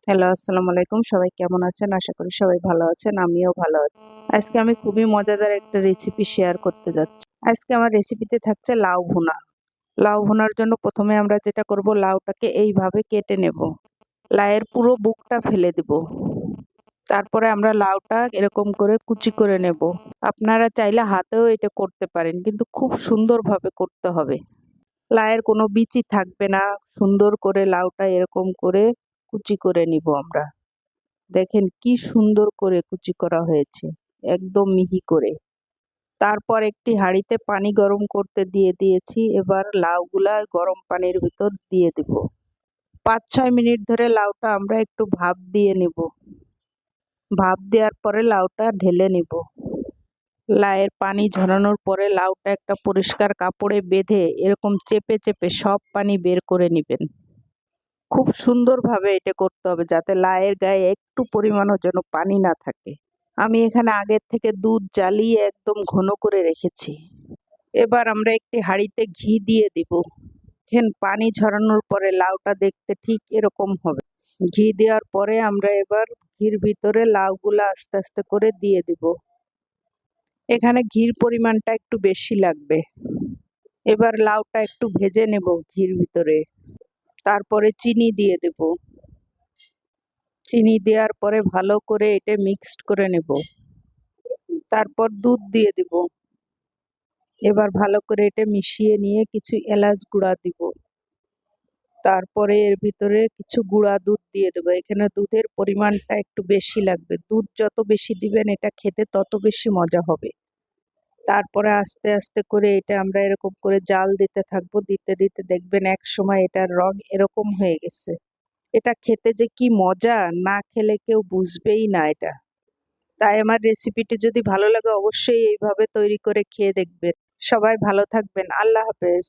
Hello, আসসালামু আলাইকুম। সবাই কেমন আছেন? আশা করি সবাই ভালো আছেন। আমিও ভালো আছি। আজকে আমি খুবই মজাদার একটা রেসিপি শেয়ার করতে যাচ্ছি। আজকে আমার রেসিপিতে থাকছে লাউ ভুনা। লাউ ভুনার জন্য ১ম এ আমরা যেটা করব, লাউটাকে এইভাবে কেটে নেব। লাউয়ের পুরো বুকটা ফেলে দিব। তারপরে আমরা লাউটা এরকম করে কুচি করে নেব। আপনারা চাইলে হাতেও এটা করতে পারেন, কিন্তু খুব সুন্দরভাবে করতে হবে। লাউয়ের কোনো বিচি থাকবে না। সুন্দর করে লাউটা এরকম করে কুচি করে নিব আমরা। দেখেন কি সুন্দর করে কুচি করা হয়েছে, একদম মিহি করে। তারপর একটি হাঁড়িতে পানি গরম করতে দিয়ে দিয়েছি। এবার লাউগুলা গরম পানির ভিতর দিয়ে দিব। ৫-৬ মিনিট ধরে লাউটা আমরা একটু ভাপ দিয়ে নিব। ভাপ দেওয়ার পরে লাউটা ঢেলে নিব। লাউয়ের পানি ঝরানোর পরে লাউটা একটা পরিষ্কার কাপড়ে বেঁধে এরকম চেপে চেপে সব পানি বের করে নিবেন। খুব সুন্দরভাবে এটা করতে হবে, যাতে লাউয়ের গায়ে একটু পরিমাণও যেন পানি না থাকে। আমি এখানে আগের থেকে দুধ জ্বালিয়ে একদম ঘন করে রেখেছি। এবার আমরা একটি হাঁড়িতে ঘি দিয়ে দিব। দেখেন পানি ঝরানোর পরে লাউটা দেখতে ঠিক এরকম হবে। ঘি দেওয়ার পরে আমরা এবার ঘির ভিতরে লাউগুলা আস্তে আস্তে করে দিয়ে দিব। এখানে ঘির পরিমাণটা একটু বেশি লাগবে। এবার লাউটা একটু ভেজে নেব ঘির ভিতরে। তারপরে চিনি দিয়ে দেব। চিনি দেওয়ার পরে ভালো করে এটা মিক্সড করে নেব। তারপর দুধ দিয়ে দিব। এবার ভালো করে এটা মিশিয়ে নিয়ে কিছু এলাচ গুঁড়া দিব। তারপরে এর ভিতরে কিছু গুঁড়া দুধ দিয়ে দেবো। এখানে দুধের পরিমাণটা একটু বেশি লাগবে। দুধ যত বেশি দিবেন এটা খেতে তত বেশি মজা হবে। তারপরে আস্তে আস্তে করে এটা আমরা এরকম করে জাল দিতে থাকবো। দিতে দিতে দেখবেন এক সময় এটার রং এরকম হয়ে গেছে। এটা খেতে যে কি মজা, না খেলে কেউ বুঝবেই না এটা। তাই আমার রেসিপিটি যদি ভালো লাগে অবশ্যই এইভাবে তৈরি করে খেয়ে দেখবেন। সবাই ভালো থাকবেন। আল্লাহ হাফেজ।